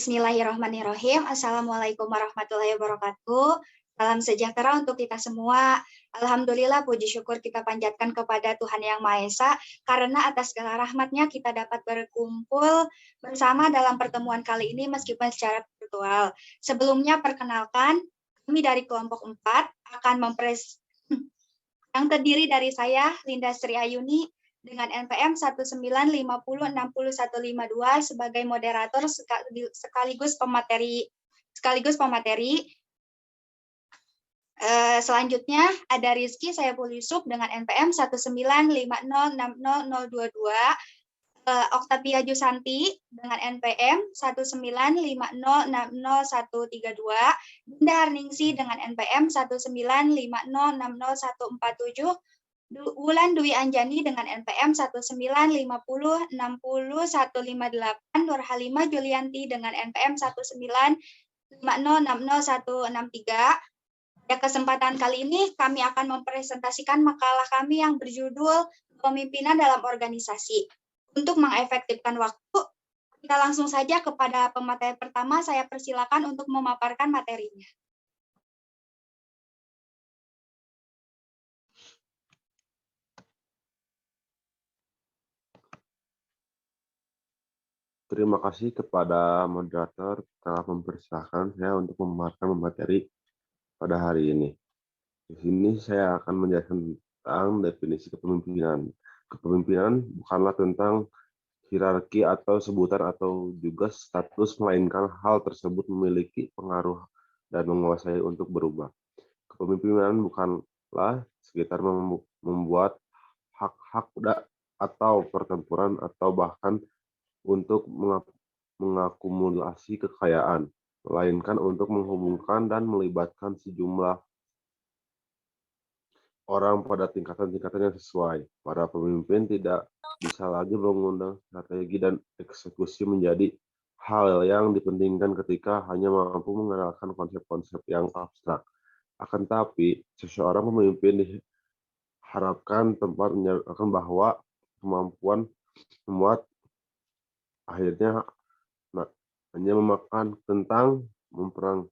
Bismillahirrahmanirrahim. Assalamualaikum warahmatullahi wabarakatuh. Salam sejahtera untuk kita semua. Alhamdulillah, puji syukur kita panjatkan kepada Tuhan Yang Maha Esa, karena atas segala rahmat-Nya kita dapat berkumpul bersama dalam pertemuan kali ini meskipun secara virtual. Sebelumnya perkenalkan, kami dari kelompok 4 akan yang terdiri dari saya, Linda Sri Ayuni, dengan NPM 195060152 sebagai moderator sekaligus pemateri. Selanjutnya ada Rizky Saiful Yusuf dengan NPM 195060022, Oktavia Jusanti dengan NPM 195060132, Dinda Harningsi dengan NPM 195060147, Wulan Dwi Anjani dengan NPM 195060158, Nur Halimah Julianti dengan NPM 195060163. Pada kesempatan kali ini kami akan mempresentasikan makalah kami yang berjudul Kepemimpinan dalam Organisasi. Untuk mengefektifkan waktu, kita langsung saja kepada pemateri pertama. Saya persilakan untuk memaparkan materinya. Terima kasih kepada moderator telah mempersilahkan saya untuk memaparkan materi pada hari ini. Di sini saya akan menjelaskan tentang definisi kepemimpinan. Kepemimpinan bukanlah tentang hierarki atau sebutan atau juga status, melainkan hal tersebut memiliki pengaruh dan menguasai untuk berubah. Kepemimpinan bukanlah sekitar membuat hak-hak atau pertempuran atau bahkan untuk mengakumulasi kekayaan, melainkan untuk menghubungkan dan melibatkan sejumlah orang pada tingkatan-tingkatan yang sesuai. Para pemimpin tidak bisa lagi mengundang strategi dan eksekusi menjadi hal yang dipentingkan ketika hanya mampu mengenalkan konsep-konsep yang abstrak. Akan tetapi, seseorang pemimpin diharapkan tempat menyatakan bahwa kemampuan memuat akhirnya hanya memakan tentang memperang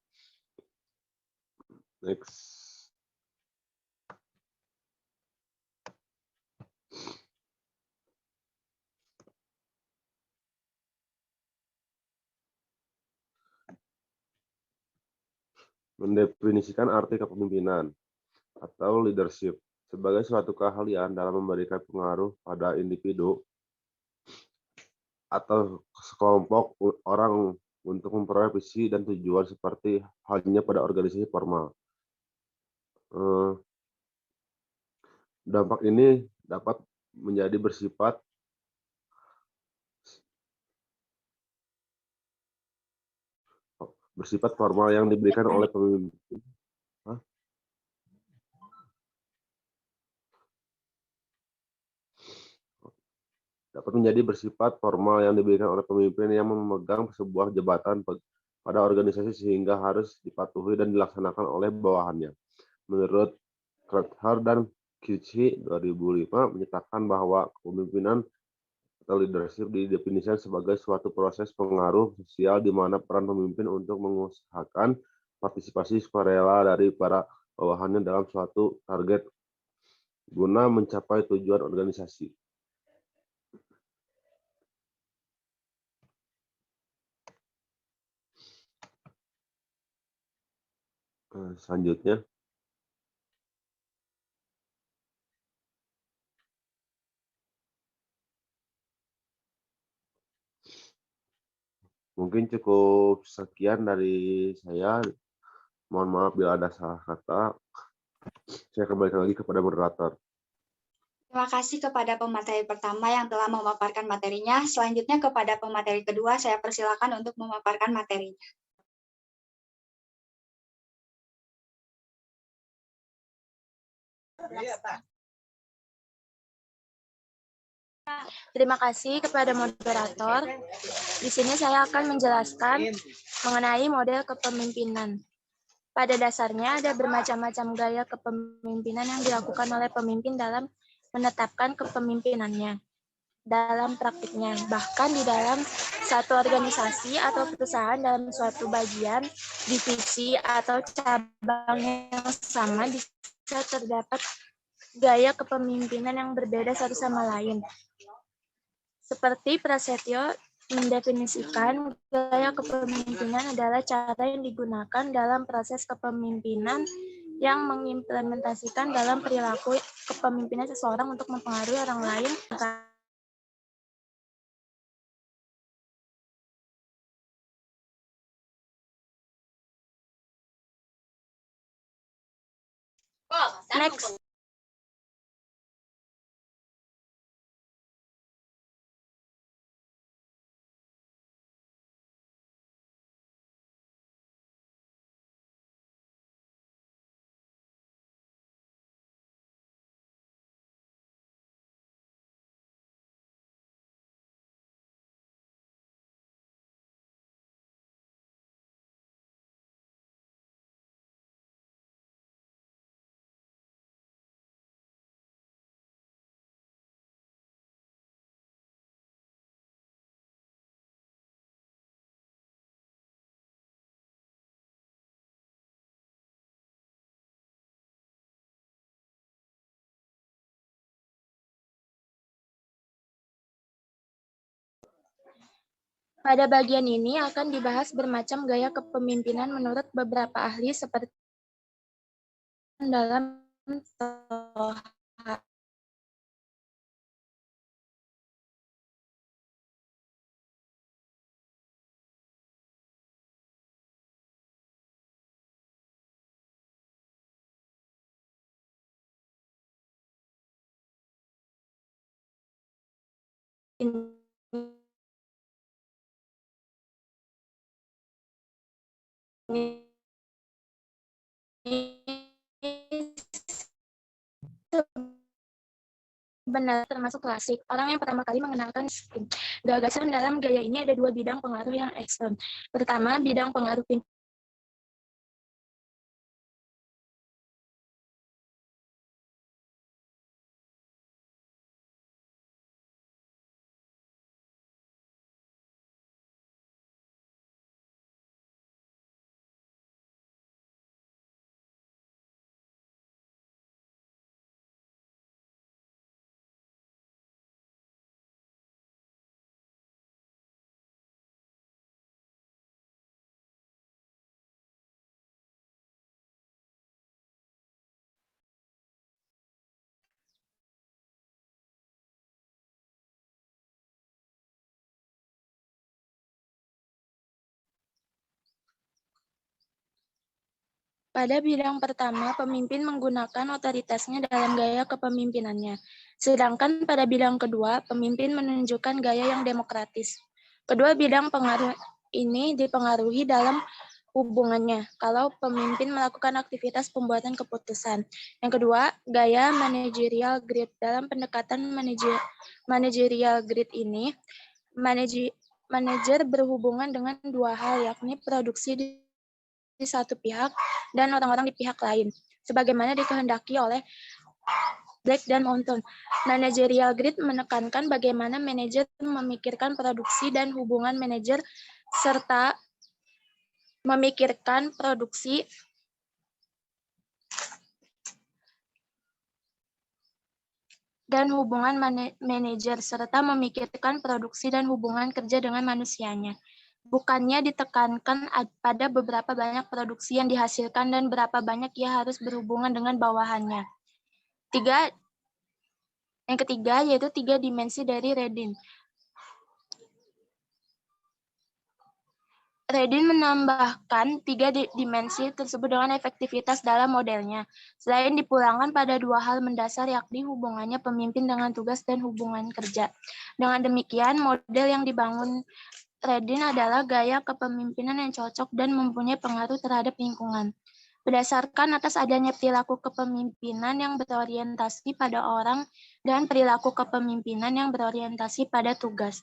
mendefinisikan arti kepemimpinan atau leadership sebagai suatu keahlian dalam memberikan pengaruh pada individu atau sekelompok orang untuk memperoleh visi dan tujuan seperti halnya pada organisasi formal. Dampak ini dapat menjadi bersifat formal yang diberikan oleh pemimpin. Dapat menjadi bersifat formal yang diberikan oleh pemimpin yang memegang sebuah jabatan pada organisasi sehingga harus dipatuhi dan dilaksanakan oleh bawahannya. Menurut Kreutzberg dan Kici 2005 menyatakan bahwa kepemimpinan atau leadership didefinisikan sebagai suatu proses pengaruh sosial di mana peran pemimpin untuk mengusahakan partisipasi sukarela dari para bawahannya dalam suatu target guna mencapai tujuan organisasi. Selanjutnya, mungkin cukup sekian dari saya. Mohon maaf bila ada salah kata. Saya kembalikan lagi kepada moderator. Terima kasih kepada pemateri pertama yang telah memaparkan materinya. Selanjutnya kepada pemateri kedua, saya persilakan untuk memaparkan materinya. Terima kasih kepada moderator. Di sini saya akan menjelaskan mengenai model kepemimpinan. Pada dasarnya ada bermacam-macam gaya kepemimpinan yang dilakukan oleh pemimpin dalam menetapkan kepemimpinannya. dalam praktiknya. Bahkan di dalam satu organisasi atau perusahaan dalam suatu bagian, divisi, atau cabang yang sama bisa terdapat gaya kepemimpinan yang berbeda satu sama lain. Seperti Prasetyo mendefinisikan, gaya kepemimpinan adalah cara yang digunakan dalam proses kepemimpinan yang mengimplementasikan dalam perilaku kepemimpinan seseorang untuk mempengaruhi orang lain. Next. Pada bagian ini akan dibahas bermacam gaya kepemimpinan menurut beberapa ahli seperti dalam benar termasuk klasik. Orang yang pertama kali mengenalkan skin. Gagasan dalam gaya ini ada dua bidang pengaruh yang ekstrem. Pertama, bidang pengaruh Pada bidang pertama, pemimpin menggunakan otoritasnya dalam gaya kepemimpinannya. Sedangkan pada bidang kedua, pemimpin menunjukkan gaya yang demokratis. Kedua bidang pengaruh ini dipengaruhi dalam hubungannya kalau pemimpin melakukan aktivitas pembuatan keputusan. Yang kedua, gaya managerial grid. Dalam pendekatan managerial grid ini, manajer berhubungan dengan dua hal, yakni produksi di satu pihak dan orang-orang di pihak lain, sebagaimana dikehendaki oleh Black dan Mountain. Managerial grid menekankan bagaimana manajer memikirkan produksi dan hubungan manajer serta memikirkan produksi dan hubungan manajer serta memikirkan produksi dan hubungan kerja dengan manusianya. Bukannya ditekankan pada beberapa banyak produksi yang dihasilkan dan berapa banyak ia harus berhubungan dengan bawahannya. Yang ketiga yaitu tiga dimensi dari Redin. Redin menambahkan tiga dimensi tersebut dengan efektivitas dalam modelnya. Selain dipulangkan pada dua hal mendasar, yakni hubungannya pemimpin dengan tugas dan hubungan kerja. Dengan demikian, model yang dibangun Redin adalah gaya kepemimpinan yang cocok dan mempunyai pengaruh terhadap lingkungan. Berdasarkan atas adanya perilaku kepemimpinan yang berorientasi pada orang dan perilaku kepemimpinan yang berorientasi pada tugas.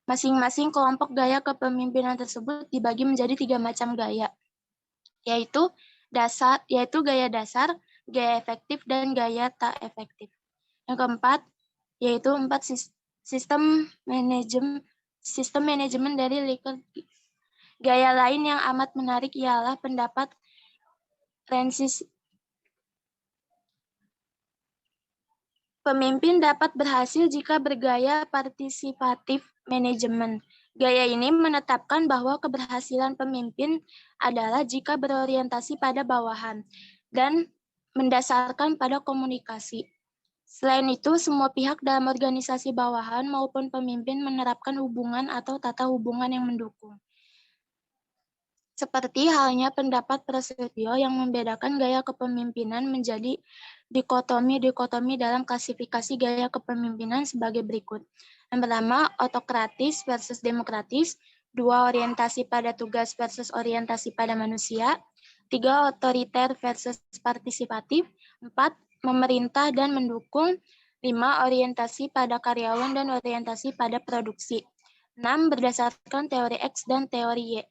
Masing-masing kelompok gaya kepemimpinan tersebut dibagi menjadi tiga macam gaya, yaitu gaya dasar, gaya efektif, dan gaya tak efektif. Yang keempat, yaitu 4 sistem manajemen dari Likert. Gaya lain yang amat menarik ialah pendapat Francis. Pemimpin dapat berhasil jika bergaya partisipatif manajemen. Gaya ini menetapkan bahwa keberhasilan pemimpin adalah jika berorientasi pada bawahan dan mendasarkan pada komunikasi. Selain itu, semua pihak dalam organisasi bawahan maupun pemimpin menerapkan hubungan atau tata hubungan yang mendukung. Seperti halnya pendapat Prasetyo yang membedakan gaya kepemimpinan menjadi dikotomi dalam klasifikasi gaya kepemimpinan sebagai berikut. Yang pertama, otokratis versus demokratis. 2, orientasi pada tugas versus orientasi pada manusia. 3, otoriter versus partisipatif. 4, memerintah dan mendukung. 5, orientasi pada karyawan dan orientasi pada produksi. 6, berdasarkan teori X dan teori Y.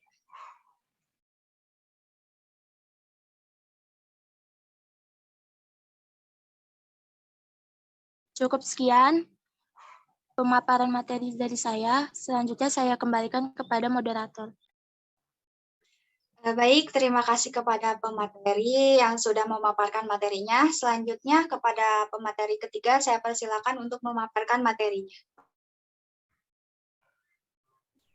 Cukup sekian pemaparan materi dari saya. Selanjutnya saya kembalikan kepada moderator. Baik, terima kasih kepada pemateri yang sudah memaparkan materinya. Selanjutnya kepada pemateri ketiga, saya persilakan untuk memaparkan materi.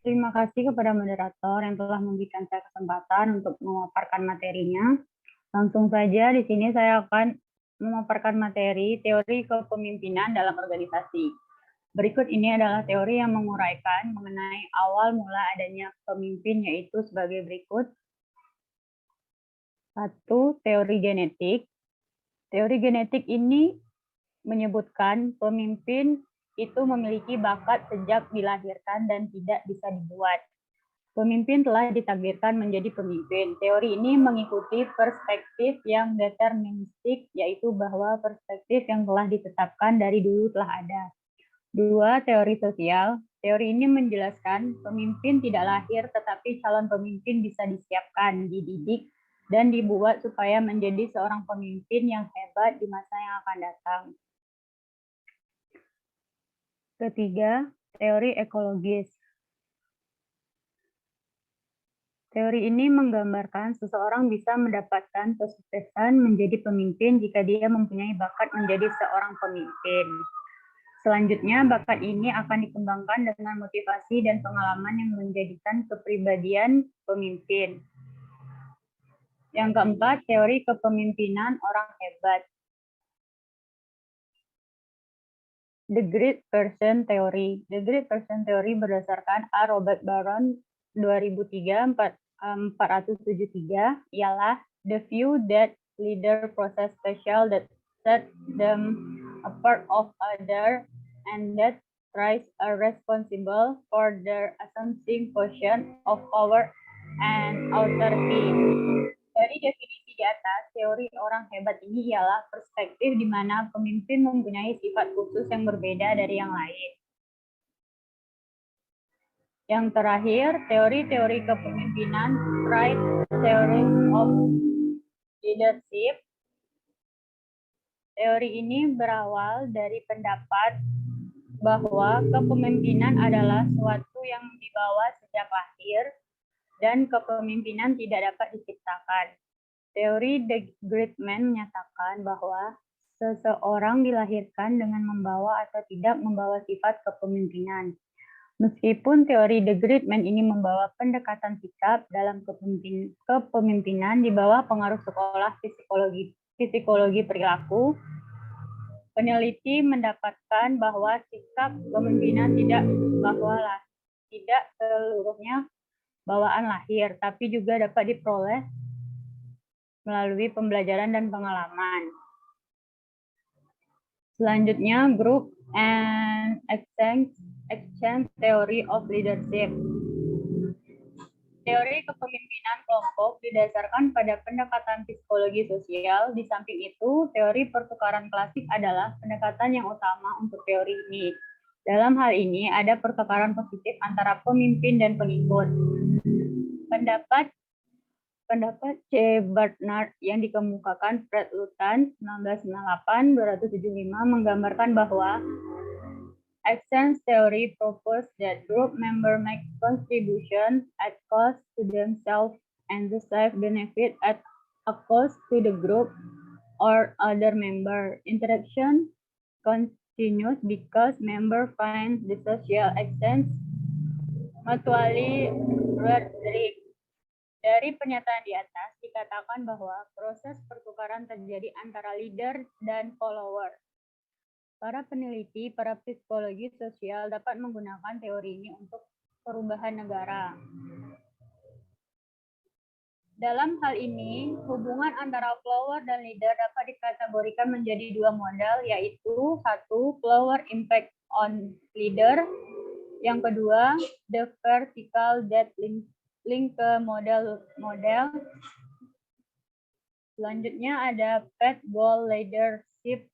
Terima kasih kepada moderator yang telah memberikan saya kesempatan untuk memaparkan materinya. Langsung saja di sini saya akan memaparkan materi teori kepemimpinan dalam organisasi. Berikut ini adalah teori yang menguraikan mengenai awal mula adanya pemimpin, yaitu sebagai berikut. 1. Teori genetik. Teori genetik ini menyebutkan pemimpin itu memiliki bakat sejak dilahirkan dan tidak bisa dibuat. Pemimpin telah ditakdirkan menjadi pemimpin. Teori ini mengikuti perspektif yang deterministik, yaitu bahwa perspektif yang telah ditetapkan dari dulu telah ada. 2. Teori sosial. Teori ini menjelaskan pemimpin tidak lahir, tetapi calon pemimpin bisa disiapkan, dididik, dan dibuat supaya menjadi seorang pemimpin yang hebat di masa yang akan datang. Ketiga, teori ekologis. Teori ini menggambarkan seseorang bisa mendapatkan kesuksesan menjadi pemimpin jika dia mempunyai bakat menjadi seorang pemimpin. Selanjutnya, bakat ini akan dikembangkan dengan motivasi dan pengalaman yang menjadikan kepribadian pemimpin. Yang keempat, teori kepemimpinan orang hebat. The Great Person Theory. The Great Person Theory berdasarkan A. Robert Barron 2003-473 ialah the view that leader possess special that set them apart of other and that rise are responsible for their assumption portion of power and authority. Dari definisi di atas, teori orang hebat ini ialah perspektif di mana pemimpin mempunyai sifat khusus yang berbeda dari yang lain. Yang terakhir, teori-teori kepemimpinan, right theory of leadership. Teori ini berawal dari pendapat bahwa kepemimpinan adalah suatu yang dibawa sejak lahir dan kepemimpinan tidak dapat diciptakan. Teori The Great Man menyatakan bahwa seseorang dilahirkan dengan membawa atau tidak membawa sifat kepemimpinan. Meskipun teori The Great Man ini membawa pendekatan sikap dalam kepemimpinan di bawah pengaruh sekolah psikologi perilaku, peneliti mendapatkan bahwa sikap kepemimpinan tidak seluruhnya bawaan lahir, tapi juga dapat diperoleh melalui pembelajaran dan pengalaman. Selanjutnya, Group and Exchange Theory of Leadership. Teori kepemimpinan kelompok didasarkan pada pendekatan psikologi sosial. Di samping itu, teori pertukaran klasik adalah pendekatan yang utama untuk teori ini. Dalam hal ini, ada pertukaran positif antara pemimpin dan pengikut. Pendapat C. Barnard yang dikemukakan Fred Lutan 1998-275 menggambarkan bahwa Exchange theory proposed that group members make contributions at cost to themselves and receive benefit at a cost to the group or other member. Interaction continues because member find the social exchange mutually rewarding. Dari pernyataan di atas dikatakan bahwa proses pertukaran terjadi antara leader dan follower. Para peneliti, para psikologi sosial dapat menggunakan teori ini untuk perubahan negara. Dalam hal ini, hubungan antara follower dan leader dapat dikategorikan menjadi dua model, yaitu satu, follower impact on leader. Yang kedua, the vertical that link ke model. Selanjutnya ada path goal leadership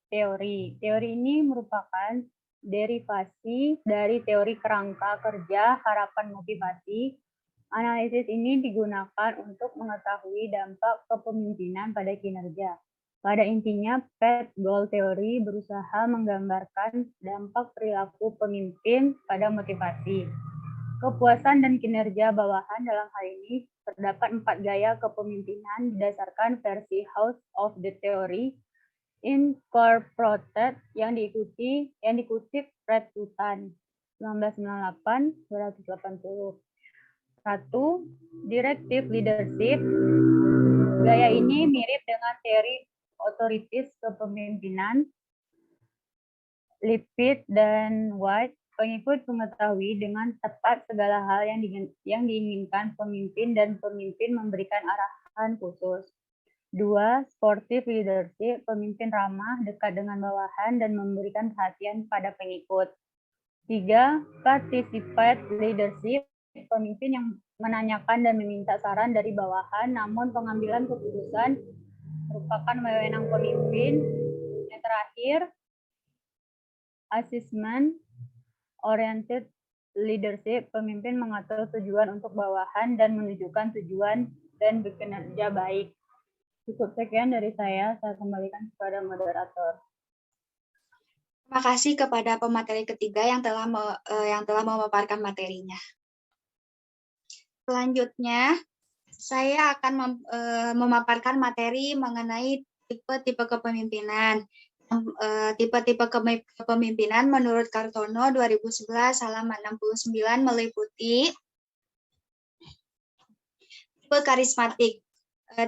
teori. Teori ini merupakan derivasi dari teori kerangka kerja harapan motivasi. Analisis ini digunakan untuk mengetahui dampak kepemimpinan pada kinerja. Pada intinya, path goal teori berusaha menggambarkan dampak perilaku pemimpin pada motivasi. Kepuasan dan kinerja bawahan dalam hal ini terdapat 4 gaya kepemimpinan berdasarkan versi House of the Theory Incorporated yang dikutip Fred Tutan 1998-280. 1. Directive leadership. Gaya ini mirip dengan teori otoritis kepemimpinan Lippitt dan White. Pengikut mengetahui dengan tepat segala hal yang diinginkan pemimpin dan pemimpin memberikan arahan khusus. 2. Sportive leadership. Pemimpin ramah, dekat dengan bawahan, dan memberikan perhatian pada pengikut. 3. Participate leadership. Pemimpin yang menanyakan dan meminta saran dari bawahan, namun pengambilan keputusan merupakan wewenang pemimpin. Yang terakhir, assessment oriented leadership. Pemimpin mengatur tujuan untuk bawahan dan menunjukkan tujuan dan bekerja baik. Cukup sekian dari saya kembalikan kepada moderator. Terima kasih kepada pemateri ketiga yang telah memaparkan materinya. Selanjutnya, saya akan memaparkan materi mengenai tipe-tipe kepemimpinan. Tipe-tipe kepemimpinan menurut Kartono 2011 halaman 69 meliputi tipe karismatik.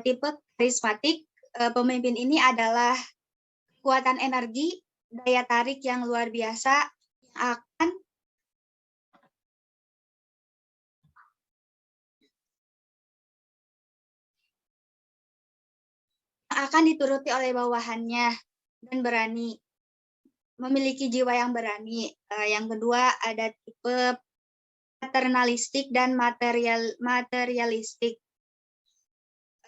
Tipe karismatik, pemimpin ini adalah kekuatan energi, daya tarik yang luar biasa yang akan dituruti oleh bawahannya dan berani, memiliki jiwa yang berani. Yang kedua ada tipe paternalistik dan materialistik.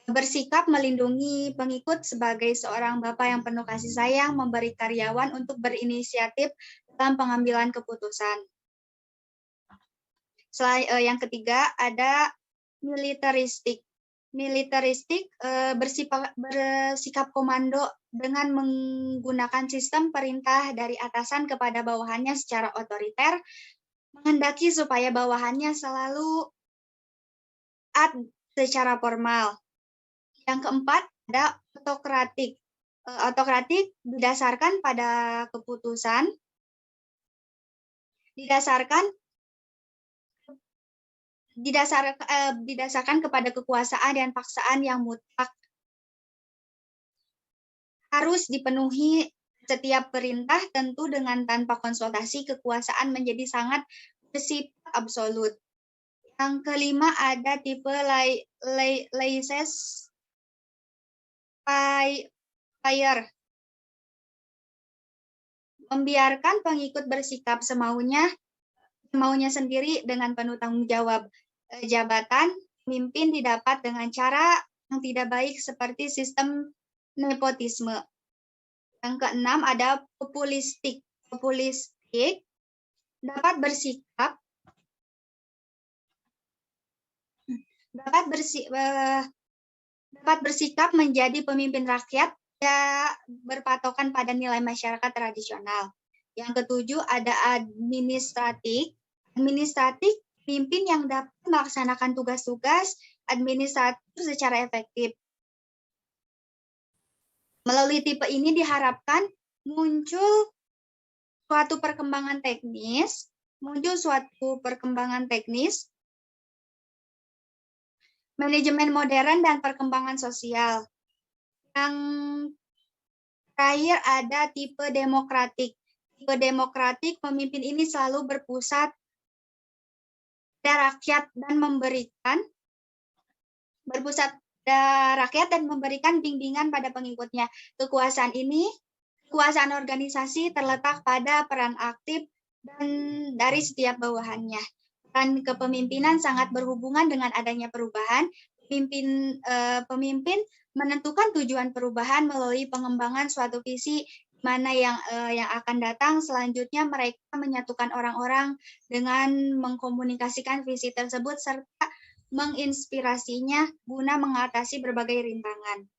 Bersikap melindungi pengikut sebagai seorang bapak yang penuh kasih sayang, memberi karyawan untuk berinisiatif dalam pengambilan keputusan. Yang ketiga ada militeristik. Militeristik bersikap komando dengan menggunakan sistem perintah dari atasan kepada bawahannya secara otoriter, menghendaki supaya bawahannya selalu taat secara formal. Yang keempat ada autokratik. Autokratik didasarkan pada keputusan, didasarkan kepada kekuasaan dan paksaan yang mutlak. Harus dipenuhi setiap perintah, tentu dengan tanpa konsultasi, kekuasaan menjadi sangat bersifat absolut. Yang kelima ada tipe laissez-faire. Membiarkan pengikut bersikap semaunya sendiri dengan penuh tanggung jawab. Jabatan pemimpin didapat dengan cara yang tidak baik seperti sistem nepotisme. Yang keenam ada populistik. Populistik dapat bersikap menjadi pemimpin rakyat yang berpatokan pada nilai masyarakat tradisional. Yang ketujuh ada administratif. Administratif, pemimpin yang dapat melaksanakan tugas-tugas administratif secara efektif. Melalui tipe ini diharapkan muncul suatu perkembangan teknis, manajemen modern dan perkembangan sosial. Yang terakhir ada tipe demokratik. Tipe demokratik, pemimpin ini selalu berpusat pada rakyat dan memberikan bimbingan pada pengikutnya. Kekuasaan organisasi terletak pada peran aktif dan dari setiap bawahannya. Peran kepemimpinan sangat berhubungan dengan adanya perubahan. Pemimpin menentukan tujuan perubahan melalui pengembangan suatu visi mana yang akan datang. Selanjutnya mereka menyatukan orang-orang dengan mengkomunikasikan visi tersebut serta menginspirasinya guna mengatasi berbagai rintangan.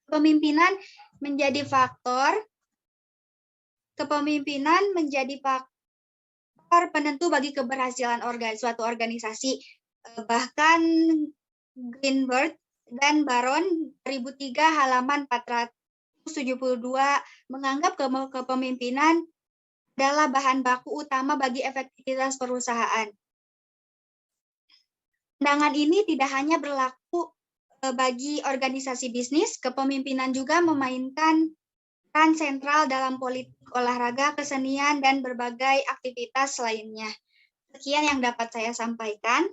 Kepemimpinan menjadi faktor penentu bagi keberhasilan suatu organisasi. Bahkan Greenberg dan Baron 2003 halaman 472 menganggap kepemimpinan adalah bahan baku utama bagi efektivitas perusahaan. Pandangan ini tidak hanya berlaku bagi organisasi bisnis, kepemimpinan juga memainkan peran sentral dalam politik, olahraga, kesenian, dan berbagai aktivitas lainnya. Sekian yang dapat saya sampaikan.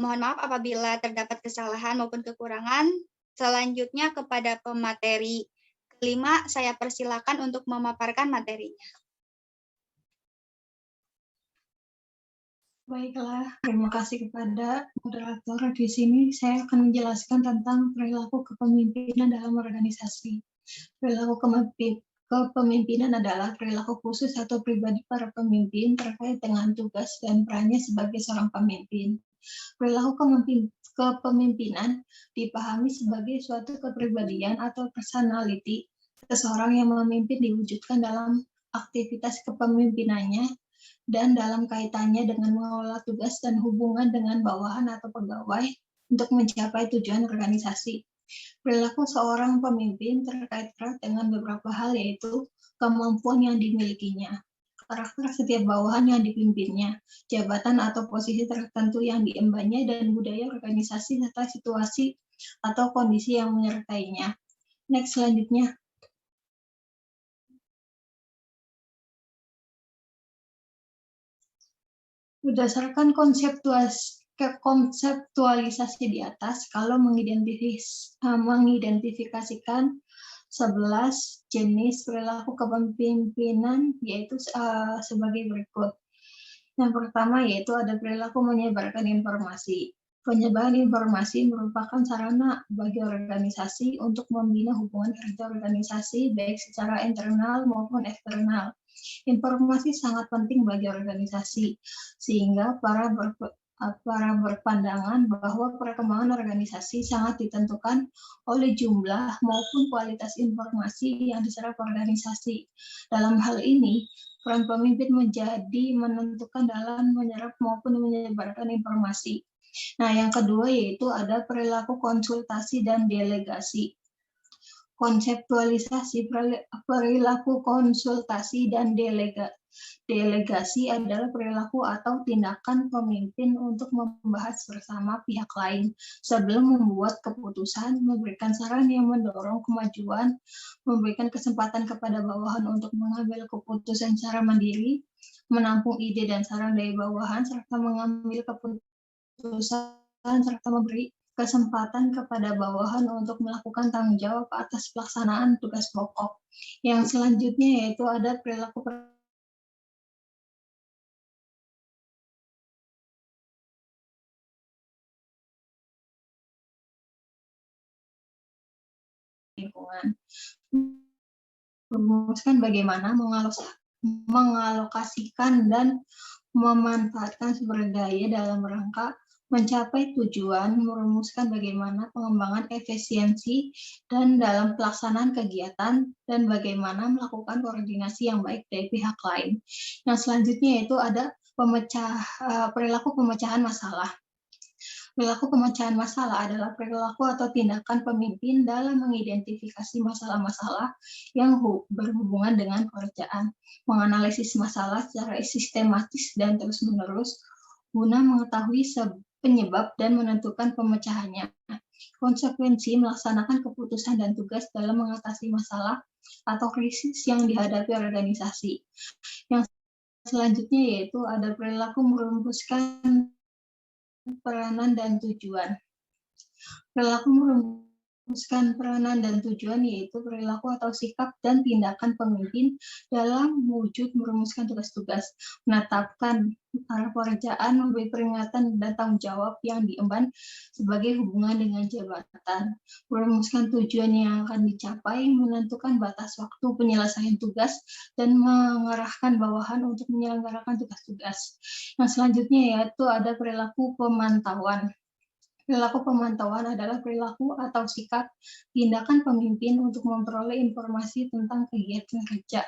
Mohon maaf apabila terdapat kesalahan maupun kekurangan. Selanjutnya kepada pemateri kelima, saya persilakan untuk memaparkan materinya. Baiklah, terima kasih kepada moderator. Di sini saya akan menjelaskan tentang perilaku kepemimpinan dalam organisasi. Perilaku kepemimpinan adalah perilaku khusus atau pribadi para pemimpin terkait dengan tugas dan perannya sebagai seorang pemimpin. Perilaku kepemimpinan dipahami sebagai suatu kepribadian atau personality seseorang yang memimpin diwujudkan dalam aktivitas kepemimpinannya dan dalam kaitannya dengan mengelola tugas dan hubungan dengan bawahan atau pegawai untuk mencapai tujuan organisasi. Perilaku seorang pemimpin terkait erat dengan beberapa hal, yaitu kemampuan yang dimilikinya, karakter setiap bawahan yang dipimpinnya, jabatan atau posisi tertentu yang diembannya, dan budaya organisasi serta situasi atau kondisi yang menyertainya. Next, selanjutnya. Berdasarkan konseptualisasi di atas, kalau mengidentifikasikan 11 jenis perilaku kepemimpinan, yaitu sebagai berikut. Yang pertama yaitu ada perilaku menyebarkan informasi. Penyebaran informasi merupakan sarana bagi organisasi untuk membina hubungan kerja organisasi baik secara internal maupun eksternal. Informasi sangat penting bagi organisasi, sehingga para berpandangan bahwa perkembangan organisasi sangat ditentukan oleh jumlah maupun kualitas informasi yang diserap organisasi. Dalam hal ini, peran pemimpin menjadi menentukan dalam menyerap maupun menyebarkan informasi. Nah, yang kedua yaitu ada perilaku konsultasi dan delegasi. Konseptualisasi perilaku konsultasi dan delegasi adalah perilaku atau tindakan pemimpin untuk membahas bersama pihak lain sebelum membuat keputusan, memberikan saran yang mendorong kemajuan, memberikan kesempatan kepada bawahan untuk mengambil keputusan secara mandiri, menampung ide dan saran dari bawahan, serta mengambil keputusan serta memberi kesempatan kepada bawahan untuk melakukan tanggung jawab atas pelaksanaan tugas pokok. Yang selanjutnya yaitu ada perilaku lingkungan. Merumuskan bagaimana mengalokasikan dan memanfaatkan sumber daya dalam rangka mencapai tujuan, merumuskan bagaimana pengembangan efisiensi dan dalam pelaksanaan kegiatan, dan bagaimana melakukan koordinasi yang baik dari pihak lain. Yang selanjutnya yaitu ada perilaku pemecahan masalah. Perilaku pemecahan masalah adalah perilaku atau tindakan pemimpin dalam mengidentifikasi masalah-masalah yang berhubungan dengan pekerjaan, menganalisis masalah secara sistematis dan terus-menerus guna mengetahui penyebab dan menentukan pemecahannya. Konsekuensi melaksanakan keputusan dan tugas dalam mengatasi masalah atau krisis yang dihadapi organisasi. Yang selanjutnya yaitu ada perilaku merumuskan peranan dan tujuan. Perilaku merumuskan peranan dan tujuan yaitu perilaku atau sikap dan tindakan pemimpin dalam wujud merumuskan tugas-tugas, menetapkan arah pekerjaan, memberi peringatan dan tanggung jawab yang diemban sebagai hubungan dengan jabatan, merumuskan tujuan yang akan dicapai, menentukan batas waktu penyelesaian tugas, dan mengarahkan bawahan untuk menyelenggarakan tugas-tugas. Yang selanjutnya yaitu ada perilaku pemantauan. Perilaku pemantauan adalah perilaku atau sikap tindakan pemimpin untuk memperoleh informasi tentang kegiatan kerja,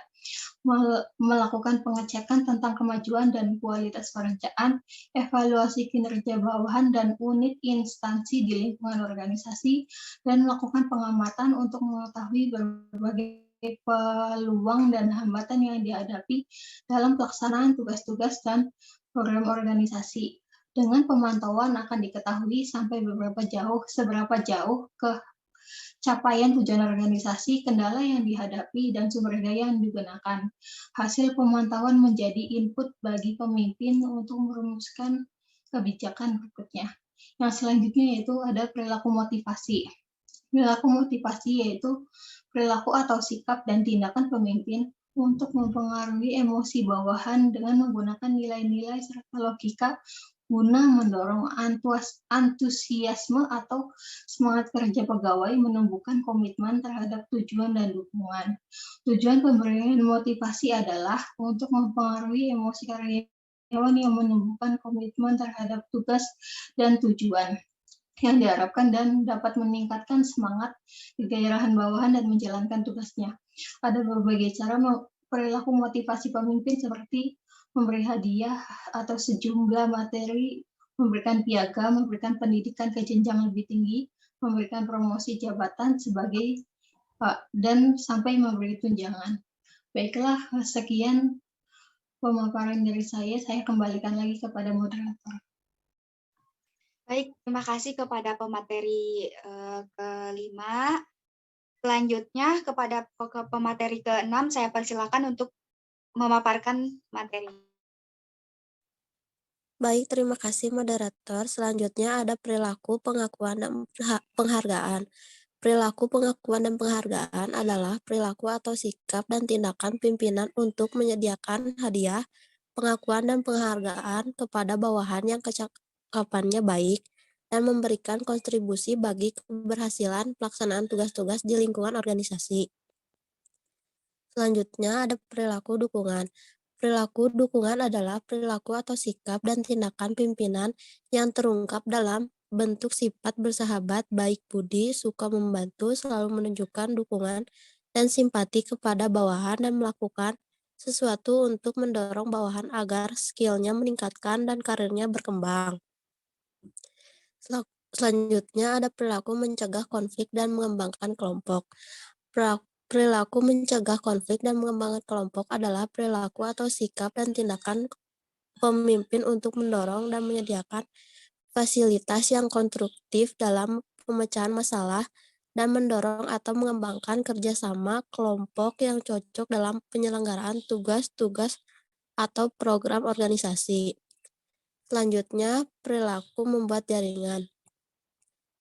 melakukan pengecekan tentang kemajuan dan kualitas pekerjaan, evaluasi kinerja bawahan dan unit instansi di lingkungan organisasi, dan melakukan pengamatan untuk mengetahui berbagai peluang dan hambatan yang dihadapi dalam pelaksanaan tugas-tugas dan program organisasi. Dengan pemantauan akan diketahui sampai seberapa jauh ke capaian tujuan organisasi, kendala yang dihadapi, dan sumber daya yang digunakan. Hasil pemantauan menjadi input bagi pemimpin untuk merumuskan kebijakan berikutnya. Yang selanjutnya yaitu ada perilaku motivasi. Perilaku motivasi yaitu perilaku atau sikap dan tindakan pemimpin untuk mempengaruhi emosi bawahan dengan menggunakan nilai-nilai serta logika guna mendorong antusiasme atau semangat kerja pegawai, menumbuhkan komitmen terhadap tujuan dan dukungan. Tujuan pemberian motivasi adalah untuk mempengaruhi emosi karyawan yang menumbuhkan komitmen terhadap tugas dan tujuan yang diharapkan dan dapat meningkatkan semangat, kegairahan bawahan, dan menjalankan tugasnya. Ada berbagai cara perilaku motivasi pemimpin seperti memberi hadiah atau sejumlah materi, memberikan piagam, memberikan pendidikan ke jenjang lebih tinggi, memberikan promosi jabatan sebagai dan sampai memberi tunjangan. Baiklah, sekian pemaparan dari saya kembalikan lagi kepada moderator. Baik, terima kasih kepada pemateri kelima. Selanjutnya kepada pemateri keenam, saya persilakan untuk memaparkan materi. Baik, terima kasih moderator. Selanjutnya ada perilaku pengakuan dan penghargaan. Perilaku pengakuan dan penghargaan adalah perilaku atau sikap dan tindakan pimpinan untuk menyediakan hadiah, pengakuan dan penghargaan kepada bawahan yang kecakapannya baik dan memberikan kontribusi bagi keberhasilan pelaksanaan tugas-tugas di lingkungan organisasi. Selanjutnya ada perilaku dukungan. Perilaku dukungan adalah perilaku atau sikap dan tindakan pimpinan yang terungkap dalam bentuk sifat bersahabat, baik budi, suka membantu, selalu menunjukkan dukungan dan simpati kepada bawahan dan melakukan sesuatu untuk mendorong bawahan agar skill-nya meningkatkan dan karirnya berkembang. Selanjutnya ada perilaku mencegah konflik dan mengembangkan kelompok. Perilaku mencegah konflik dan mengembangkan kelompok adalah perilaku atau sikap dan tindakan pemimpin untuk mendorong dan menyediakan fasilitas yang konstruktif dalam pemecahan masalah dan mendorong atau mengembangkan kerjasama kelompok yang cocok dalam penyelenggaraan tugas-tugas atau program organisasi. Selanjutnya, perilaku membuat jaringan.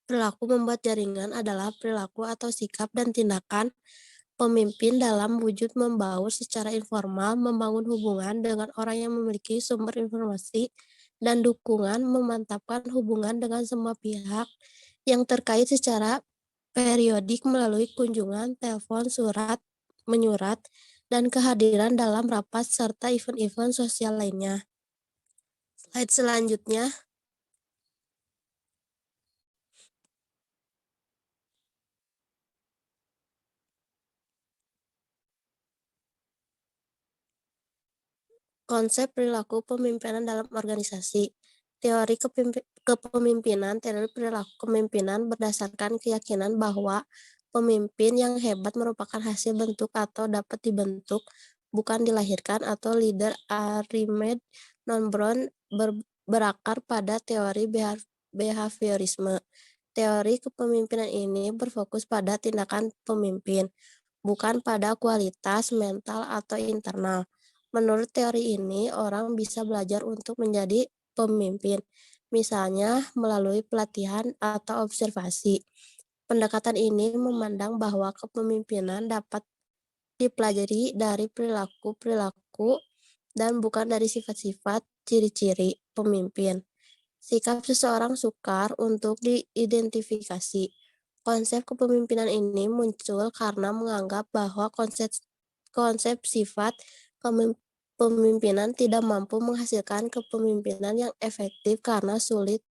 Perilaku membuat jaringan adalah perilaku atau sikap dan tindakan pemimpin dalam wujud membaur secara informal, membangun hubungan dengan orang yang memiliki sumber informasi, dan dukungan memantapkan hubungan dengan semua pihak yang terkait secara periodik melalui kunjungan, telepon, surat, menyurat, dan kehadiran dalam rapat serta event-event sosial lainnya. Slide selanjutnya. Konsep perilaku pemimpinan dalam organisasi. Teori kepemimpinan, teori perilaku kepemimpinan berdasarkan keyakinan bahwa pemimpin yang hebat merupakan hasil bentuk atau dapat dibentuk, bukan dilahirkan, atau leader Archimedes non-Brown berakar pada teori behaviorisme. Teori kepemimpinan ini berfokus pada tindakan pemimpin, bukan pada kualitas mental atau internal. Menurut teori ini, orang bisa belajar untuk menjadi pemimpin, misalnya melalui pelatihan atau observasi. Pendekatan ini memandang bahwa kepemimpinan dapat dipelajari dari perilaku-perilaku dan bukan dari sifat-sifat ciri-ciri pemimpin. Sikap seseorang sukar untuk diidentifikasi. Konsep kepemimpinan ini muncul karena menganggap bahwa konsep sifat pemimpinan tidak mampu menghasilkan kepemimpinan yang efektif karena sulit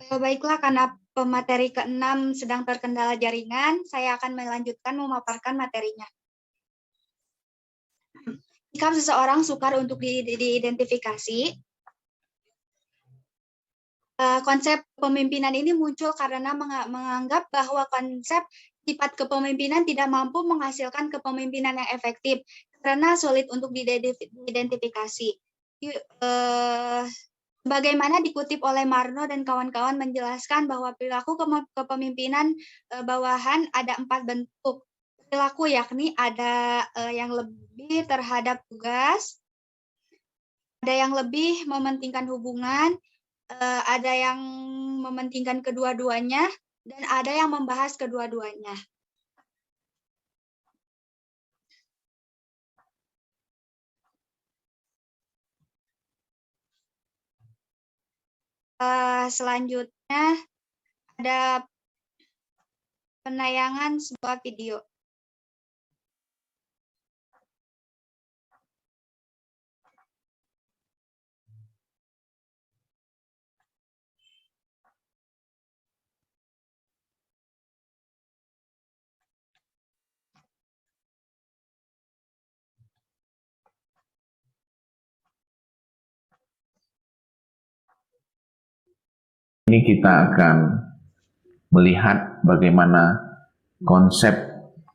Baiklah, karena pemateri ke-6 sedang terkendala jaringan, saya akan melanjutkan memaparkan materinya. Sikap seseorang sukar untuk diidentifikasi. Konsep pemimpinan ini muncul karena menganggap bahwa konsep sifat kepemimpinan tidak mampu menghasilkan kepemimpinan yang efektif karena sulit untuk diidentifikasi. Bagaimana dikutip oleh Marno dan kawan-kawan menjelaskan bahwa perilaku kepemimpinan bawahan ada 4 bentuk perilaku, yakni ada yang lebih terhadap tugas, ada yang lebih mementingkan hubungan, ada yang mementingkan kedua-duanya, dan ada yang membahas kedua-duanya. Selanjutnya ada penayangan sebuah video. Ini kita akan melihat bagaimana konsep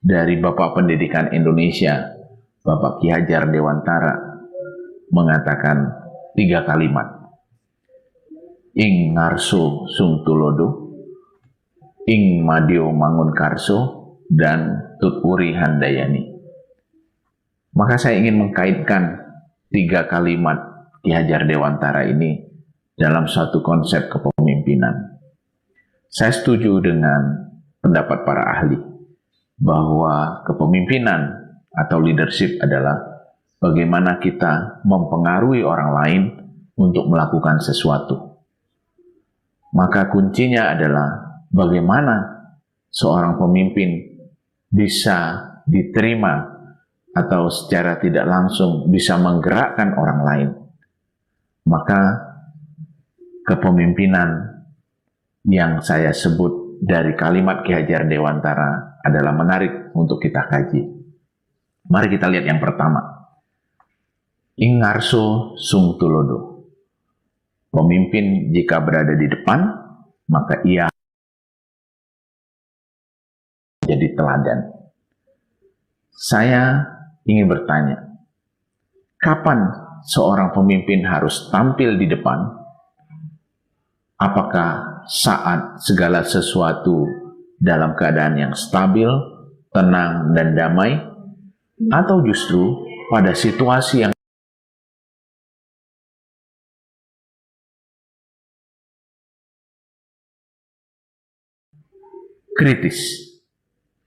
dari Bapak Pendidikan Indonesia, Bapak Ki Hajar Dewantara, mengatakan 3 kalimat. Ing ngarso sung tulodo, ing madyo mangun karso, dan tuturi handayani. Maka saya ingin mengkaitkan 3 kalimat Ki Hajar Dewantara ini dalam suatu konsep kepemimpinan. Saya setuju dengan pendapat para ahli bahwa kepemimpinan atau leadership adalah bagaimana kita mempengaruhi orang lain untuk melakukan sesuatu. Maka kuncinya adalah bagaimana seorang pemimpin bisa diterima atau secara tidak langsung bisa menggerakkan orang lain. Maka kepemimpinan yang saya sebut dari kalimat Ki Hajar Dewantara adalah menarik untuk kita kaji. Mari kita lihat yang pertama. Ing ngarso sung tulodo. Pemimpin jika berada di depan, maka ia jadi teladan. Saya ingin bertanya, kapan seorang pemimpin harus tampil di depan? Apakah saat segala sesuatu dalam keadaan yang stabil, tenang, dan damai, atau justru pada situasi yang kritis?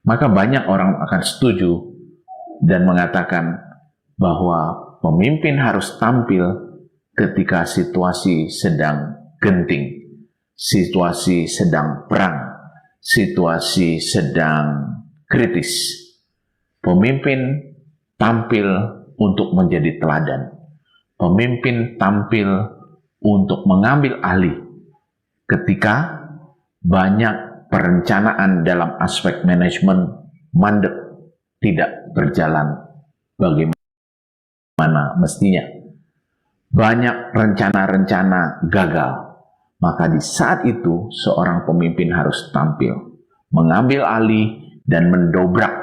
Maka banyak orang akan setuju dan mengatakan bahwa pemimpin harus tampil ketika situasi sedang genting, situasi sedang perang, situasi sedang kritis. Pemimpin tampil untuk menjadi teladan. Pemimpin tampil untuk mengambil alih ketika banyak perencanaan dalam aspek manajemen mandek, tidak berjalan bagaimana mestinya. Banyak rencana-rencana gagal. Maka di saat itu seorang pemimpin harus tampil, mengambil alih dan mendobrak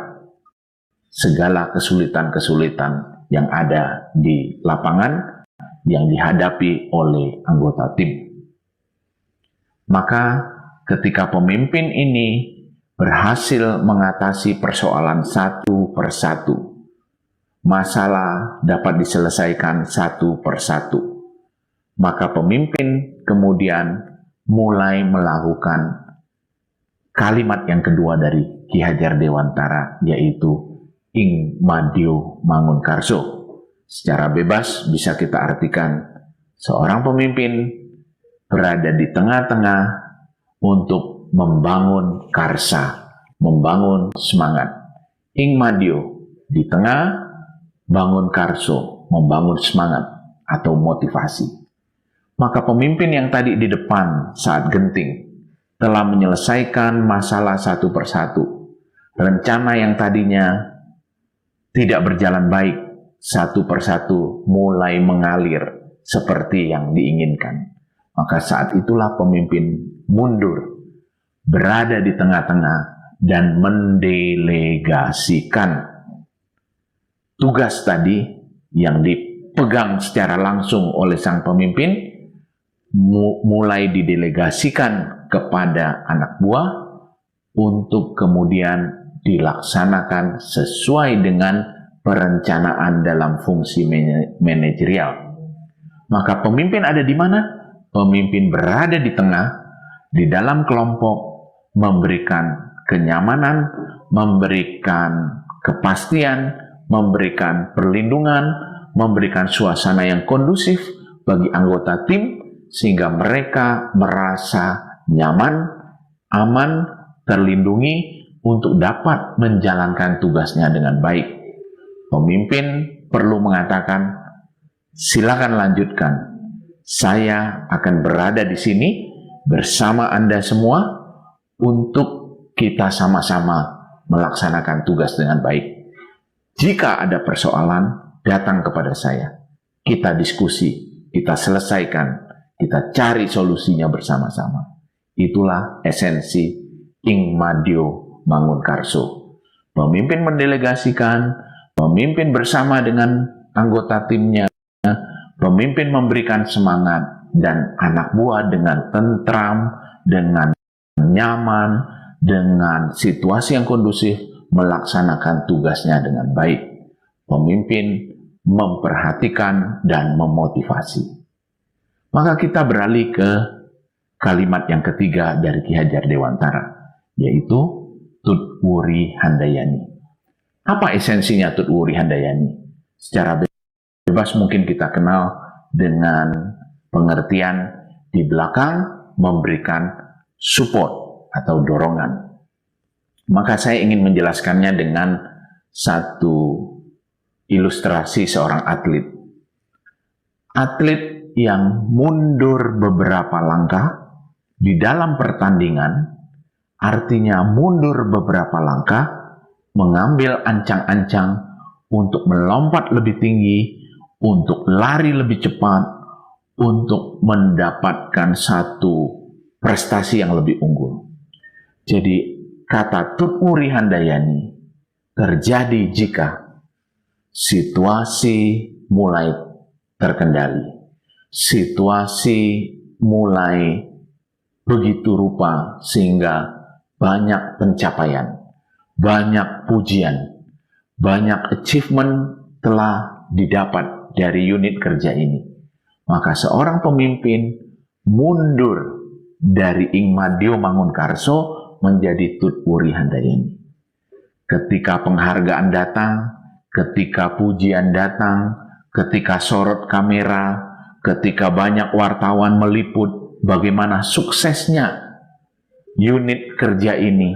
segala kesulitan-kesulitan yang ada di lapangan yang dihadapi oleh anggota tim. Maka ketika pemimpin ini berhasil mengatasi persoalan satu persatu, masalah dapat diselesaikan satu persatu, maka pemimpin kemudian mulai melakukan kalimat yang kedua dari Ki Hajar Dewantara, yaitu ing madyo mangun karso. Secara bebas bisa kita artikan seorang pemimpin berada di tengah-tengah untuk membangun karsa, membangun semangat. Ing madyo, di tengah, bangun karso, membangun semangat atau motivasi. Maka pemimpin yang tadi di depan saat genting telah menyelesaikan masalah satu persatu. Rencana yang tadinya tidak berjalan baik satu persatu mulai mengalir seperti yang diinginkan. Maka saat itulah pemimpin mundur, berada di tengah-tengah dan mendelegasikan tugas tadi yang dipegang secara langsung oleh sang pemimpin, mulai didelegasikan kepada anak buah untuk kemudian dilaksanakan sesuai dengan perencanaan dalam fungsi manajerial. Maka pemimpin ada di mana? Pemimpin berada di tengah, di dalam kelompok, memberikan kenyamanan, memberikan kepastian, memberikan perlindungan, memberikan suasana yang kondusif bagi anggota tim, sehingga mereka merasa nyaman, aman, terlindungi untuk dapat menjalankan tugasnya dengan baik. Pemimpin perlu mengatakan, silakan lanjutkan. Saya akan berada di sini bersama Anda semua untuk kita sama-sama melaksanakan tugas dengan baik. Jika ada persoalan, datang kepada saya. Kita diskusi, kita selesaikan, kita cari solusinya bersama-sama. Itulah esensi ing madyo mangun karso. Pemimpin mendelegasikan, pemimpin bersama dengan anggota timnya, pemimpin memberikan semangat, dan anak buah dengan tentram, dengan nyaman, dengan situasi yang kondusif, melaksanakan tugasnya dengan baik. Pemimpin memperhatikan dan memotivasi. Maka kita beralih ke kalimat yang ketiga dari Ki Hajar Dewantara, yaitu Tut Wuri Handayani. Apa esensinya Tut Wuri Handayani? Secara bebas mungkin kita kenal dengan pengertian di belakang memberikan support atau dorongan. Maka saya ingin menjelaskannya dengan satu ilustrasi seorang atlet. Atlet yang mundur beberapa langkah di dalam pertandingan, artinya mundur beberapa langkah, mengambil ancang-ancang untuk melompat lebih tinggi, untuk lari lebih cepat, untuk mendapatkan satu prestasi yang lebih unggul. Jadi kata Tut Wuri Handayani terjadi jika situasi mulai terkendali, situasi mulai begitu rupa sehingga banyak pencapaian, banyak pujian, banyak achievement telah didapat dari unit kerja ini. Maka seorang pemimpin mundur dari Ing Madio Mangunkarso menjadi Tut Wuri Handayani. Ketika penghargaan datang, ketika pujian datang, ketika sorot kamera, ketika banyak wartawan meliput bagaimana suksesnya unit kerja ini,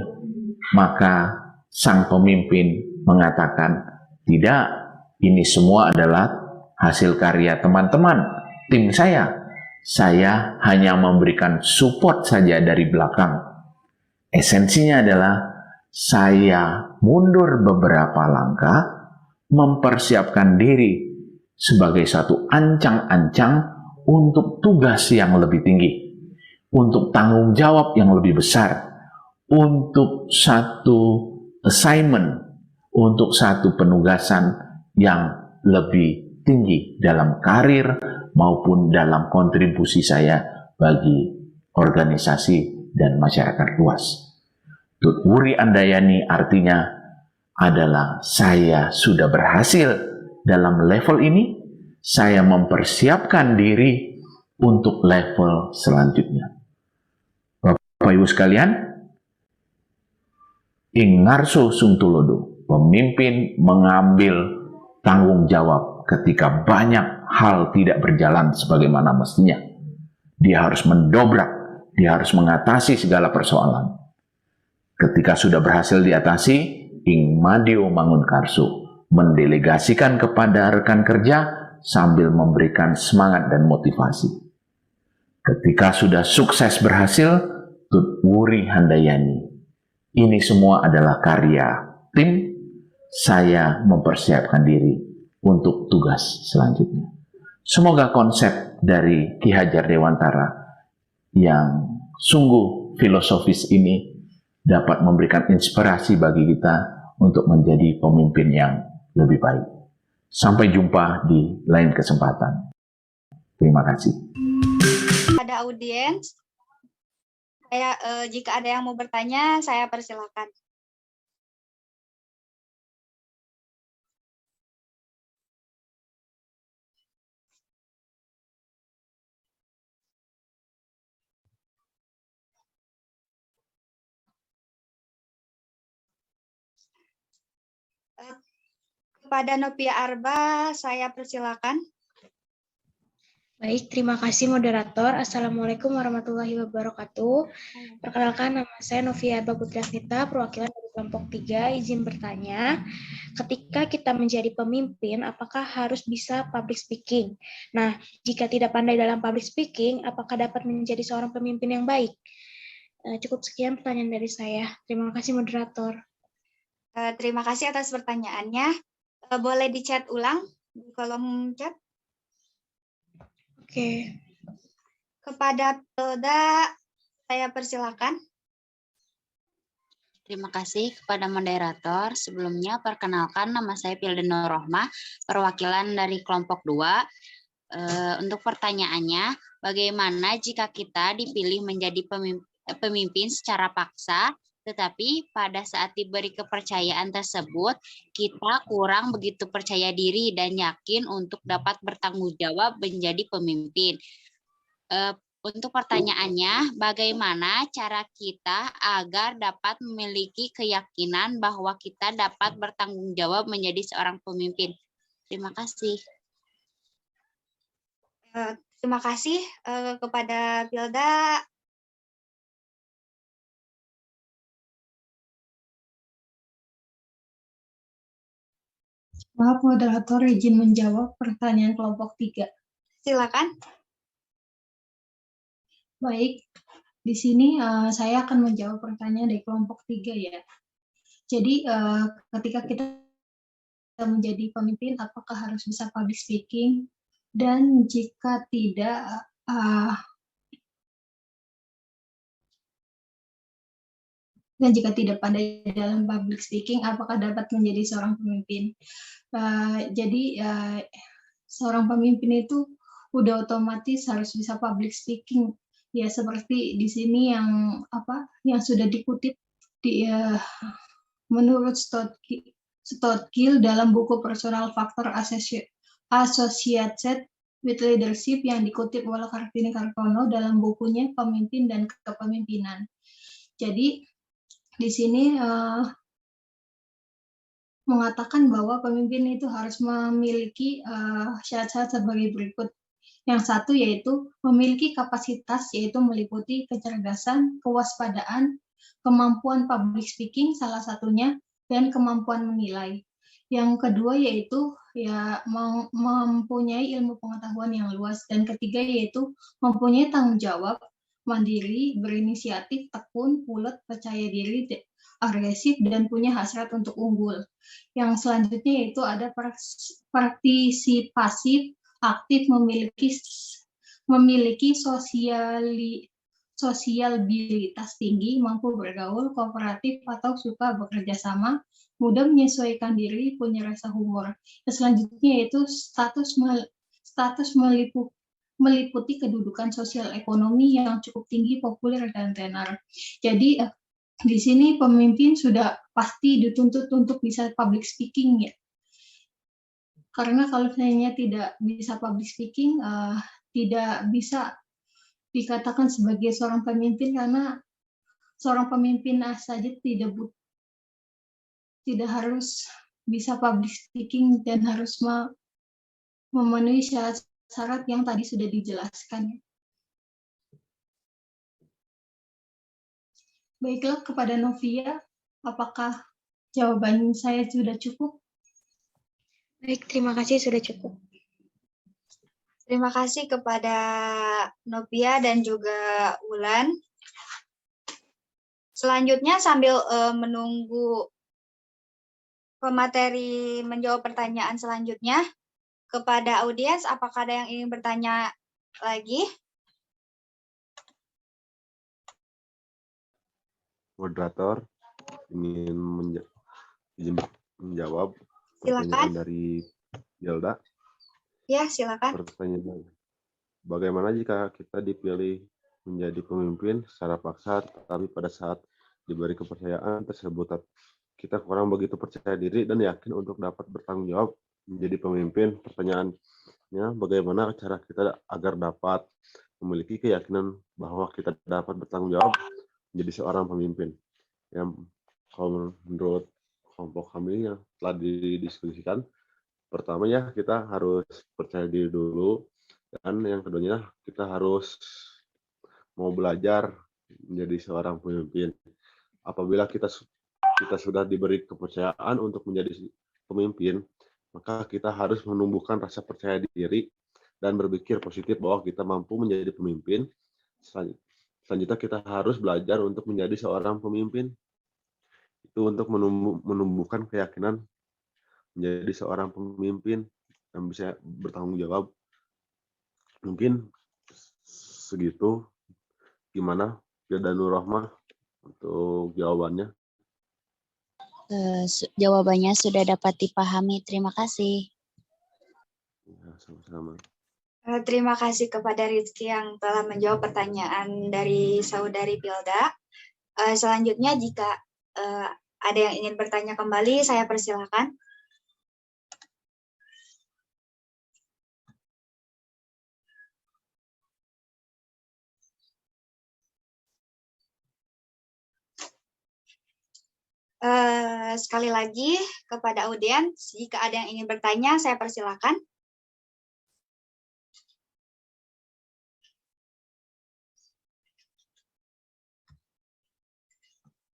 maka sang pemimpin mengatakan, tidak, ini semua adalah hasil karya teman-teman, tim saya. Saya hanya memberikan support saja dari belakang. Esensinya adalah saya mundur beberapa langkah, mempersiapkan diri sebagai satu ancang-ancang untuk tugas yang lebih tinggi, untuk tanggung jawab yang lebih besar, untuk satu assignment, untuk satu penugasan yang lebih tinggi dalam karir maupun dalam kontribusi saya bagi organisasi dan masyarakat luas. Tut Wuri Handayani artinya adalah saya sudah berhasil dalam level ini, saya mempersiapkan diri untuk level selanjutnya. Bapak Ibu sekalian, Ing Ngarso Sungtulodo, pemimpin mengambil tanggung jawab ketika banyak hal tidak berjalan sebagaimana mestinya. Dia harus mendobrak, dia harus mengatasi segala persoalan. Ketika sudah berhasil diatasi, Ing Madio Mangunkarso mendelegasikan kepada rekan kerja sambil memberikan semangat dan motivasi. Ketika sudah sukses berhasil, Tut Wuri Handayani. Ini semua adalah karya tim. Saya mempersiapkan diri untuk tugas selanjutnya. Semoga konsep dari Ki Hajar Dewantara yang sungguh filosofis ini dapat memberikan inspirasi bagi kita untuk menjadi pemimpin yang lebih baik. Sampai jumpa di lain kesempatan. Terima kasih. Pada audiens, jika ada yang mau bertanya, saya persilakan. Kepada Novia Arba, saya persilakan. Baik, terima kasih moderator. Assalamualaikum warahmatullahi wabarakatuh. Perkenalkan, nama saya Novia Arba Putriasnita, perwakilan dari kelompok 3. Izin bertanya, ketika kita menjadi pemimpin, apakah harus bisa public speaking? Nah, jika tidak pandai dalam public speaking, apakah dapat menjadi seorang pemimpin yang baik? Cukup sekian pertanyaan dari saya. Terima kasih moderator. Terima kasih atas pertanyaannya. Boleh di-chat ulang di kolom chat. Oke. Kepada Pelda, saya persilakan. Terima kasih kepada moderator. Sebelumnya, perkenalkan nama saya Pilda Nur Rohmah, perwakilan dari kelompok 2. Untuk pertanyaannya, bagaimana jika kita dipilih menjadi pemimpin secara paksa, tetapi pada saat diberi kepercayaan tersebut, kita kurang begitu percaya diri dan yakin untuk dapat bertanggung jawab menjadi pemimpin. Untuk pertanyaannya, bagaimana cara kita agar dapat memiliki keyakinan bahwa kita dapat bertanggung jawab menjadi seorang pemimpin? Terima kasih. Terima kasih kepada Pilda. Maaf, moderator izin menjawab pertanyaan kelompok 3. Silakan. Baik, di sini saya akan menjawab pertanyaan dari kelompok 3 ya. Jadi ketika kita menjadi pemimpin, apakah harus bisa public speaking? Dan jika tidak, pandai dalam public speaking, apakah dapat menjadi seorang pemimpin? Jadi seorang pemimpin itu udah otomatis harus bisa public speaking. Ya seperti di sini yang sudah dikutip di menurut Stottkill dalam buku Personal Factor Associated with Leadership yang dikutip oleh Kartini Kartono dalam bukunya Pemimpin dan Kepemimpinan. Jadi di sini mengatakan bahwa pemimpin itu harus memiliki syarat-syarat sebagai berikut. Yang satu yaitu memiliki kapasitas, yaitu meliputi kecerdasan, kewaspadaan, kemampuan public speaking salah satunya, dan kemampuan menilai. Yang kedua yaitu mempunyai ilmu pengetahuan yang luas, dan ketiga yaitu mempunyai tanggung jawab, mandiri, berinisiatif, tekun, pulet, percaya diri, agresif, dan punya hasrat untuk unggul. Yang selanjutnya yaitu ada partisipasi aktif, memiliki sosialitas tinggi, mampu bergaul, kooperatif atau suka bekerja sama, mudah menyesuaikan diri, punya rasa humor. Yang selanjutnya yaitu status meliputi kedudukan sosial ekonomi yang cukup tinggi, populer, dan tenar. Jadi di sini pemimpin sudah pasti dituntut untuk bisa public speaking ya. Karena kalau misalnya tidak bisa public speaking, tidak bisa dikatakan sebagai seorang pemimpin, karena seorang pemimpin saja tidak harus bisa public speaking dan harus memenuhi syarat-syarat yang tadi sudah dijelaskan. Baiklah, kepada Novia, apakah jawaban saya sudah cukup? Baik, terima kasih sudah cukup. Terima kasih kepada Novia dan juga Ulan. Selanjutnya sambil menunggu pemateri menjawab pertanyaan selanjutnya, kepada audiens, apakah ada yang ingin bertanya lagi? Moderator ingin menjawab Silakan. pertanyaan dari Yelda. Ya, silakan. Pertanyaan, bagaimana jika kita dipilih menjadi pemimpin secara paksa, tetapi pada saat diberi kepercayaan tersebut kita kurang begitu percaya diri dan yakin untuk dapat bertanggung jawab menjadi pemimpin? Pertanyaannya, bagaimana cara kita agar dapat memiliki keyakinan bahwa kita dapat bertanggung jawab menjadi seorang pemimpin? Yang kalau menurut kelompok kami yang telah didiskusikan, pertama ya kita harus percaya diri dulu, dan yang keduanya kita harus mau belajar menjadi seorang pemimpin. Apabila kita sudah diberi kepercayaan untuk menjadi pemimpin, maka kita harus menumbuhkan rasa percaya diri dan berpikir positif bahwa kita mampu menjadi pemimpin. Selanjutnya kita harus belajar untuk menjadi seorang pemimpin. Itu untuk menumbuhkan keyakinan menjadi seorang pemimpin yang bisa bertanggung jawab. Mungkin segitu. Gimana Pilda Nur Rohmah untuk jawabannya? Jawabannya sudah dapat dipahami. Terima kasih. Ya, sama-sama. Terima kasih kepada Rizky yang telah menjawab pertanyaan dari Saudari Pilda. Selanjutnya, jika ada yang ingin bertanya kembali, saya persilakan. Sekali lagi kepada audiens, jika ada yang ingin bertanya, saya persilakan.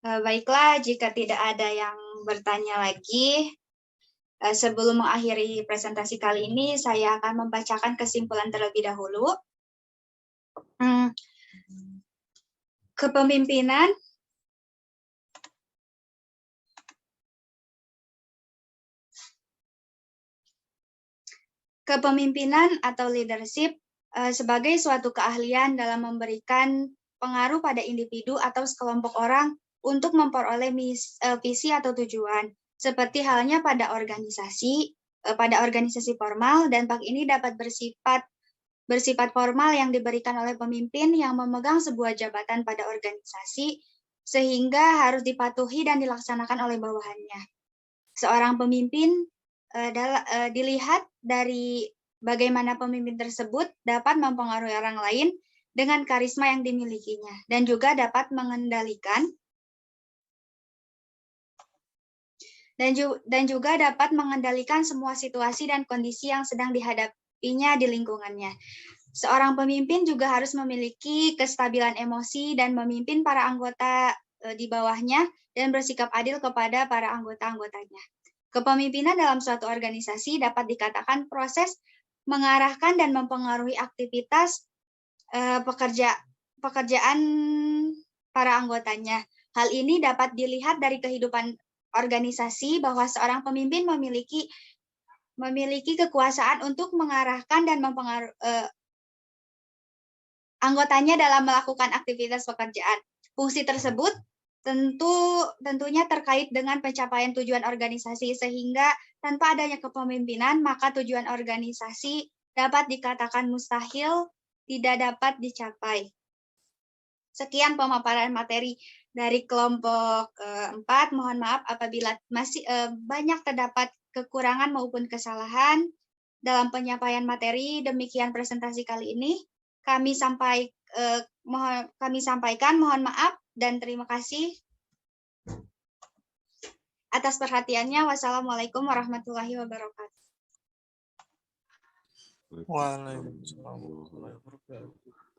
Baiklah, jika tidak ada yang bertanya lagi, sebelum mengakhiri presentasi kali ini, saya akan membacakan kesimpulan terlebih dahulu. Kepemimpinan atau leadership sebagai suatu keahlian dalam memberikan pengaruh pada individu atau sekelompok orang untuk memperoleh visi atau tujuan, seperti halnya pada organisasi formal. Dampak ini dapat bersifat formal yang diberikan oleh pemimpin yang memegang sebuah jabatan pada organisasi, sehingga harus dipatuhi dan dilaksanakan oleh bawahannya. Seorang pemimpin dilihat dari bagaimana pemimpin tersebut dapat mempengaruhi orang lain dengan karisma yang dimilikinya, dan juga dapat mengendalikan dan juga dapat mengendalikan semua situasi dan kondisi yang sedang dihadapinya di lingkungannya. Seorang pemimpin juga harus memiliki kestabilan emosi dan memimpin para anggota di bawahnya dan bersikap adil kepada para anggota-anggotanya. Kepemimpinan dalam suatu organisasi dapat dikatakan proses mengarahkan dan mempengaruhi aktivitas pekerjaan para anggotanya. Hal ini dapat dilihat dari kehidupan organisasi bahwa seorang pemimpin memiliki kekuasaan untuk mengarahkan dan mempengaruhi anggotanya dalam melakukan aktivitas pekerjaan. Fungsi tersebut tentunya terkait dengan pencapaian tujuan organisasi, sehingga tanpa adanya kepemimpinan, maka tujuan organisasi dapat dikatakan mustahil tidak dapat dicapai. Sekian pemaparan materi dari kelompok 4. Mohon maaf apabila masih banyak terdapat kekurangan maupun kesalahan dalam penyampaian materi. Demikian presentasi kali ini. Kami sampaikan mohon maaf dan terima kasih atas perhatiannya. Wassalamualaikum warahmatullahi wabarakatuh. Waalaikumsalam warahmatullahi wabarakatuh.